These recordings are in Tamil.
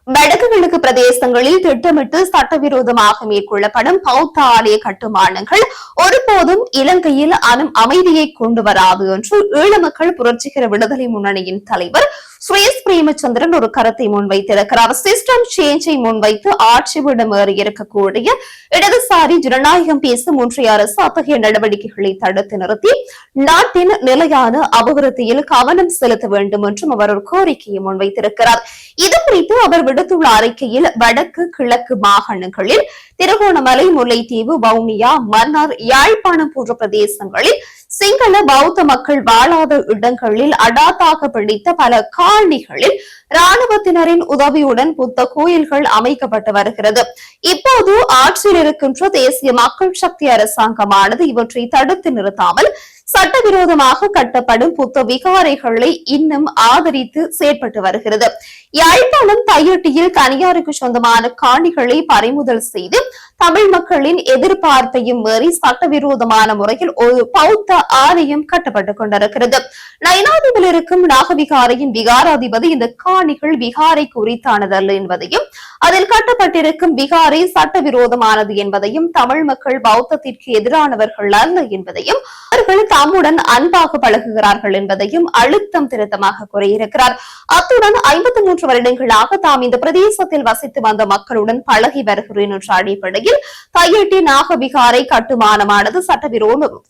வடக்கு கிழக்கு பிரதேசங்களில் திட்டமிட்டு சட்டவிரோதமாக மேற்கொள்ளப்படும் பௌத்த ஆலய கட்டுமானங்கள் ஒருபோதும் இலங்கையில் அமைதியை கொண்டு வராது என்று ஈழ மக்கள் புரட்சிகர விடுதலை முன்னணியின் தலைவர் சுரேஷ் பிரேமச்சந்திரன் ஒரு கருத்தை முன்வைத்திருக்கிறார். சிஸ்டம் சேஞ்சை முன்வைத்து ஆட்சியிடம் ஏறியிருக்கக்கூடிய இடதுசாரி ஜனநாயகம் பேசும் ஒன்றிய அரசு அத்தகைய நடவடிக்கைகளை தடுத்து நிறுத்தி நாட்டின் நிலையான அபிவிருத்தியில் கவனம் செலுத்த வேண்டும் என்றும் அவர் ஒரு கோரிக்கையை முன்வைத்திருக்கிறார். இது குறித்து அவர் விடுத்துள்ள அறிக்கையில் வடக்கு கிழக்கு மாகாணங்களில் திருகோணமலை, முல்லைத்தீவு, வவுனியா, மன்னார், யாழ்ப்பாணம் போன்ற பிரதேசங்களில் சிங்கள பௌத்த மக்கள் வாழாத இடங்களில் அடாத்தாக பிடித்த பல காணிகளில் ராணுவத்தினரின் உதவியுடன் புத்த கோயில்கள் அமைக்கப்பட்டு வருகிறது. இப்போது ஆட்சியில் இருக்கின்ற தேசிய மக்கள் சக்தி அரசாங்கமானது இவற்றை தடுத்து நிறுத்தாமல் சட்டவிரோதமாக கட்டப்படும் புத்த விகாரைகளை இன்னும் ஆதரித்து செயற்பட்டு வருகிறது. யாழ்ப்பாணம் தையட்டியில் தனியாருக்கு சொந்தமான காணிகளை பறிமுதல் செய்து தமிழ் மக்களின் எதிர்பார்ப்பையும் மீறி சட்டவிரோதமான முறையில் ஒரு பௌத்த ஆலயம் கட்டப்பட்டுக் கொண்டிருக்கிறது. நயனாதீவில் இருக்கும் நாகவிகாரையின் விகாராதிபதி இந்த காணிகள் விகாரைக்கு உரித்தானதல்ல என்பதையும் அதில் கட்டப்பட்டிருக்கும் விகாரை சட்டவிரோதமானது என்பதையும் தமிழ் மக்கள் பௌத்தத்திற்கு எதிரானவர்கள் அல்ல என்பதையும் அவர்கள் தம்முடன் அன்பாக பழகுகிறார்கள் என்பதையும் அழுத்தம் திருத்தமாக கூறியிருக்கிறார். அத்துடன் 53 வருடங்களாக தாம் இந்த பிரதேசத்தில் வசித்து வந்த மக்களுடன் பழகி வருகிறேன் என்ற அடிப்படையில் தையட்டி நாகவிகாரை கட்டுமானமானது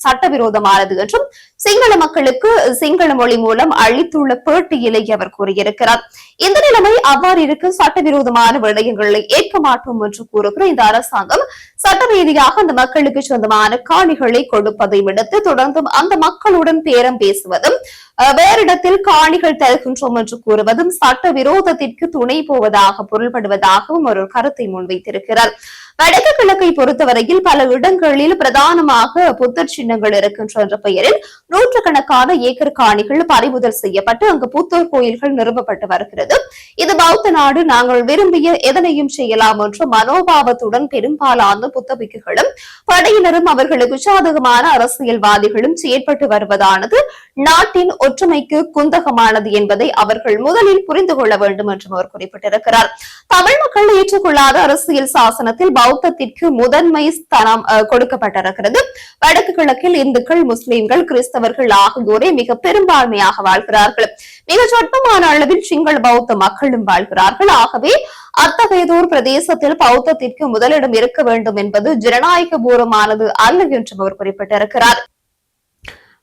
சட்டவிரோதமானது என்றும் சிங்கள மக்களுக்கு சிங்கள மொழி மூலம் அளித்துள்ள பேட்டியிலேயே அவர் கூறியிருக்கிறார். இந்த நிலைமை அவ்வாறு இருக்க சட்டவிரோதமான விடயங்களை ஏற்க மாட்டோம் என்று கூறுகிற இந்த அரசாங்கம் சட்ட ரீதியாக அந்த மக்களுக்கு சொந்தமான காணிகளை கொடுப்பதை விடுத்து தொடர்ந்தும் அந்த மக்களுடன் பேரம் பேசுவதும் வேறிடத்தில் காணிகள் தருகின்றோம் என்று கூறுவதும் சட்ட விரோதத்திற்கு துணை போவதாக பொருள்படுவதாகவும் ஒரு கருத்தை முன்வைத்திருக்கிறார். வடக்கு கிழக்கை பொறுத்தவரையில் பல இடங்களில் பிரதானமாக புத்தர் சின்னங்கள் இருக்கின்ற என்ற பெயரில் நூற்றுக்கணக்கான ஏக்கர் காணிகள் பறிமுதல் செய்யப்பட்டு அங்கு புத்தர் கோயில்கள் நிறுவப்பட்டு வருகிறது. இது பௌத்த நாடு, நாங்கள் விரும்பிய எதனையும் செய்யலாம் என்ற மனோபாவத்துடன் பெரும்பாலான புத்தபிக்குகளும் படையினரும் அவர்களுக்கு சாதகமான அரசியல்வாதிகளும் செயற்பட்டு வருவதானது நாட்டின் ஒற்றுமைக்கு குந்தகமானது என்பதை அவர்கள் முதலில் புரிந்து கொள்ள வேண்டும் என்றும் அவர் குறிப்பிட்டிருக்கிறார். தமிழ் மக்கள் ஏற்றுக்கொள்ளாத அரசியல் சாசனத்தில் பௌத்தத்திற்கு முதன்மை ஸ்தானம் கொடுக்கப்பட்டிருக்கிறது. வடக்கு கிழக்கில் இந்துக்கள், முஸ்லிம்கள், கிறிஸ்தவர்கள் ஆகியோரே மிக பெரும்பான்மையாக வாழ்கிறார்கள். மிக சொற்பமான அளவில் சிங்கள பௌத்த மக்களும் வாழ்கிறார்கள். ஆகவே அத்தகையதோர் பிரதேசத்தில் பௌத்தத்திற்கு முதலிடம் இருக்க வேண்டும் என்பது ஜனநாயக பூர்வமானது அல்ல என்றும் அவர் குறிப்பிட்டிருக்கிறார்.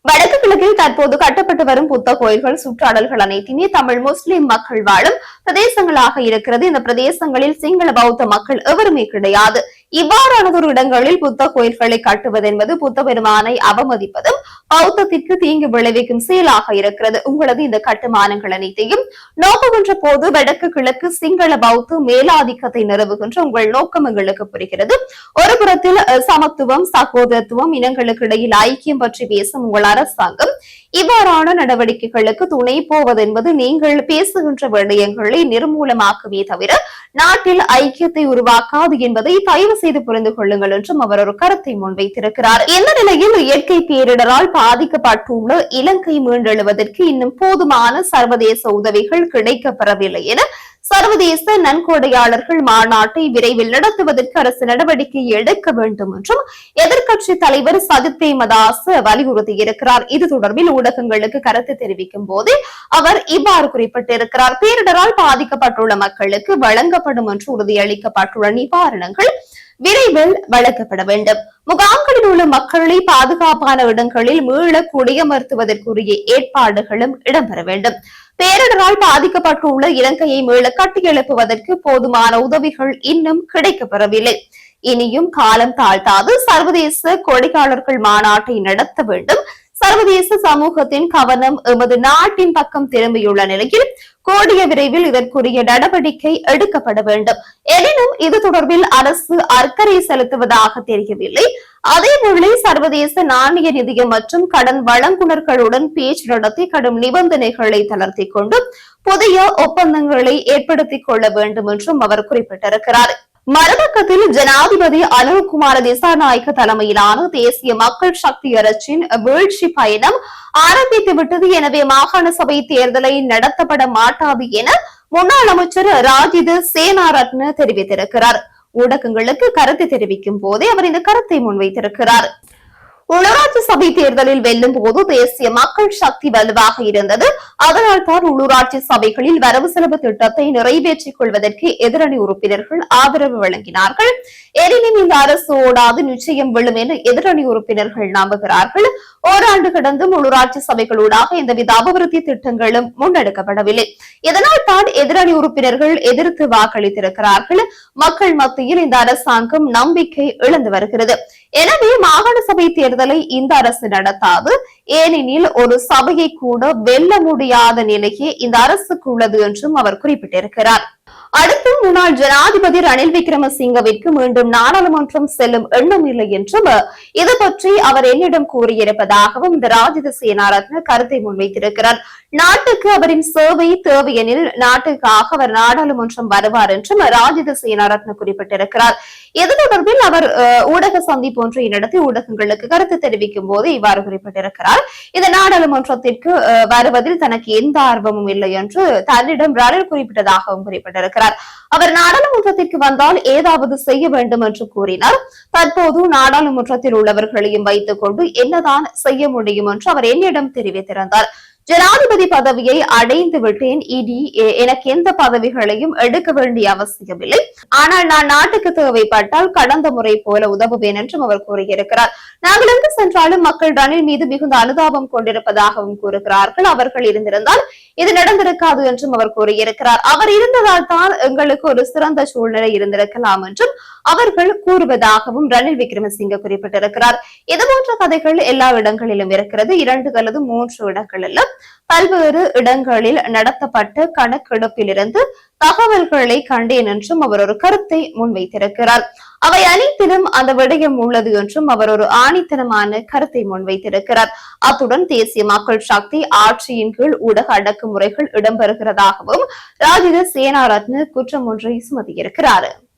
வடக்கு கிழக்கில் தற்போது கட்டப்பட்டு வரும் புத்த கோயில்கள், சுற்றாடல்கள் அனைத்துமே தமிழ் முஸ்லிம் மக்கள் வாழும் பிரதேசங்களாக இருக்கிறது. இந்த பிரதேசங்களில் சிங்கள பௌத்த மக்கள் எவருமே கிடையாது. இவ்வாறானதொரு இடங்களில் புத்த கோயில்களை கட்டுவது என்பது புத்த பெருமானை அவமதிப்பதும் பௌத்தத்திற்கு தீங்கு விளைவிக்கும் செயலாக இருக்கிறது. உங்களது இந்த கட்டுமானங்கள் அனைத்தையும் நோக்குகின்ற போது வடக்கு கிழக்கு சிங்கள பௌத்த மேலாதிக்கத்தை நிறுவுகின்ற உங்கள் நோக்கம் எங்களுக்கு புரிகிறது. ஒரு புறத்தில் சமத்துவம், சகோதரத்துவம், இனங்களுக்கு இடையில் ஐக்கியம் பற்றி பேசும் உங்கள் அரசாங்கம் இவ்வாறான நடவடிக்கைகளுக்கு துணை போவது என்பது நீங்கள் பேசுகின்ற விடயங்களை நிர்மூலமாக்குவே தவிர நாட்டில் ஐக்கியத்தை உருவாக்காது என்பதை தயவு செய்து புரிந்து கொள்ளுங்கள் என்றும் அவர் ஒரு கருத்தை முன்வைத்திருக்கிறார். இந்த நிலையில் இயற்கை பேரிடரால் பாதிக்கப்பட்டுள்ள இலங்கை மீண்டெழுவதற்கு இன்னும் போதுமான சர்வதேச உதவிகள் கிடைக்கப்பெறவில்லை என சர்வதேச நன்கொடையாளர்கள் மாநாட்டை விரைவில் நடத்துவதற்கு அரசு நடவடிக்கை எடுக்க வேண்டும் என்றும் எதிர்க்கட்சி தலைவர் சஜித் பிரேமதாஸ் வலியுறுத்தியிருக்கிறார். இது தொடர்பில் ஊடகங்களுக்கு கருத்து தெரிவிக்கும் போது அவர் இவ்வாறு குறிப்பிட்டிருக்கிறார். பேரிடரால் பாதிக்கப்பட்டுள்ள மக்களுக்கு வழங்கப்படும் என்று உறுதியளிக்கப்பட்டுள்ள நிவாரணங்கள் விரைவில் வழங்கப்பட வேண்டும். முகாம்களில் உள்ள மக்களை பாதுகாப்பான இடங்களில் மீள குடியமர்த்துவதற்குரிய ஏற்பாடுகளும் இடம்பெற வேண்டும். பேரிடரால் பாதிக்கப்பட்டுள்ள இலங்கையை மீள கட்டியெழுப்புவதற்கு போதுமான உதவிகள் இன்னும் கிடைக்கப்பெறவில்லை. இனியும் காலம் தாழ்த்தாது சர்வதேச கொடையாளர்கள் மாநாட்டை நடத்த வேண்டும். சர்வதேச சமூகத்தின் கவனம் எமது நாட்டின் பக்கம் திரும்பியுள்ள நிலையில் கூடிய விரைவில் இதற்குரிய நடவடிக்கை எடுக்கப்பட வேண்டும். எனினும் இது தொடர்பில் அரசு அக்கறை செலுத்துவதாக தெரியவில்லை. அதேவேளை சர்வதேச நாணய நிதியம் மற்றும் கடன் வழங்குனர்களுடன் பேச்சு நடத்தி கடும் நிபந்தனைகளை தளர்த்திக் கொண்டு புதிய ஒப்பந்தங்களை ஏற்படுத்திக் கொள்ள வேண்டும் என்றும் அவர் குறிப்பிட்டிருக்கிறார். மறுபக்கத்தில் ஜனாதிபதி அனுர்குமார திசாநாயக்க தலைமையிலான தேசிய மக்கள் சக்தி அரசின் வீழ்ச்சி பயணம் ஆரம்பித்து விட்டது. எனவே மாகாண சபை தேர்தலை நடத்தப்பட மாட்டாது என முன்னாள் அமைச்சர் ராஜித சேனாரத்ன தெரிவித்திருக்கிறார். ஊடகங்களுக்கு கருத்து தெரிவிக்கும் போதே அவர் இந்த கருத்தை முன்வைத்திருக்கிறார். உள்ளூராட்சி சபை தேர்தலில் வெல்லும் போது தேசிய மக்கள் சக்தி வலுவாக இருந்தது. அதனால் தான் உள்ளூராட்சி சபைகளில் வரவு செலவு திட்டத்தை நிறைவேற்றிக் கொள்வதற்கு எதிரணி உறுப்பினர்கள் ஆதரவு வழங்கினார்கள். எனினும் இந்த அரசு ஓடாது, நிச்சயம் விழும் என எதிரணி உறுப்பினர்கள் நம்புகிறார்கள். ஓராண்டு கடந்தும் உள்ளூராட்சி சபைகளூடாக எந்தவித அபிவிருத்தி திட்டங்களும் முன்னெடுக்கப்படவில்லை. இதனால் தான் எதிரணி உறுப்பினர்கள் எதிர்த்து வாக்களித்திருக்கிறார்கள். மக்கள் மத்தியில் இந்த அரசாங்கம் நம்பிக்கை இழந்து வருகிறது. எனவே மாகாண சபை தேர்தலை இந்த அரசு நடத்தாது. ஏனெனில் ஒரு சபையை கூட வெல்ல முடியாத நிலையே இந்த அரசுக்கு உள்ளது என்றும் அவர் குறிப்பிட்டிருக்கிறார். அடுத்து முன்னாள் ஜனாதிபதி ரணில் விக்ரமசிங்கவிற்கு மீண்டும் நாடாளுமன்றம் செல்லும் எண்ணம் இல்லை என்றும் இது பற்றி அவர் என்னிடம் கூறியிருப்பதாகவும் இந்த ராஜித சேனாரத்ன கருத்தை முன்வைத்திருக்கிறார். நாட்டுக்கு அவரின் சேவை தேவையெனில் நாட்டுக்காக அவர் நாடாளுமன்றம் வருவார் என்றும் ராஜித சேனாரத்ன குறிப்பிட்டிருக்கிறார். இது தொடர்பில் அவர் ஊடக சந்திப்பு ஒன்றை நடத்தி ஊடகங்களுக்கு கருத்து தெரிவிக்கும் போது இவ்வாறு குறிப்பிட்டிருக்கிறார். இந்த நாடாளுமன்றத்திற்கு வருவதில் தனக்கு எந்த ஆர்வமும் இல்லை என்று தன்னிடம் ரணில் குறிப்பிட்டதாகவும் குறிப்பிட்டிருக்கிறார். அவர் நாடாளுமன்றத்திற்கு வந்தால் ஏதாவது செய்ய வேண்டும் என்று கூறினார். தற்போது நாடாளுமன்றத்தில் உள்ளவர்களையும் வைத்துக் கொண்டு என்னதான் செய்ய முடியும் என்று அவர் என்னிடம் தெரிவித்திருந்தார். ஜனாதிபதி பதவியை அடைந்து விட்டேன், இனி எனக்கு எந்த பதவிகளையும் எடுக்க வேண்டிய அவசியமில்லை. ஆனால் நான் நாட்டுக்கு தேவைப்பட்டால் கடந்த முறை போல உதவுவேன் என்றும் அவர் கூறியிருக்கிறார். நாங்கள் எங்கு சென்றாலும் மக்கள் ரணில் மீது மிகுந்த அனுதாபம் கொண்டிருப்பதாகவும் கூறுகிறார்கள். அவர்கள் இருந்திருந்தால் இது நடந்திருக்காது என்றும் அவர் கூறியிருக்கிறார். அவர் இருந்ததால் தான் எங்களுக்கு ஒரு சிறந்த சூழ்நிலை இருந்திருக்கலாம் என்றும் அவர்கள் கூறுவதாகவும் ரணில் விக்ரமசிங்க குறிப்பிட்டிருக்கிறார். இதுபோன்ற கதைகள் எல்லா இடங்களிலும் இருக்கிறது. 2 அல்லது 3 இடங்களிலும் பல்வேறு இடங்களில் நடத்தப்பட்ட கணக்கெடுப்பிலிருந்து தகவல்களை கண்டேன் என்றும் அவர் ஒரு கருத்தை முன்வைத்திருக்கிறார். அவை அனைத்திலும் அந்த விடயம் உள்ளது என்றும் அவர் ஒரு ஆணித்தனமான கருத்தை முன்வைத்திருக்கிறார். அத்துடன் தேசிய மக்கள் சக்தி ஆட்சியின் கீழ் ஊடக அடக்குமுறைகள் இடம்பெறுகிறதாகவும் ராஜித சேனாரத்ன குற்றம் ஒன்றை சுமத்தியிருக்கிறார்.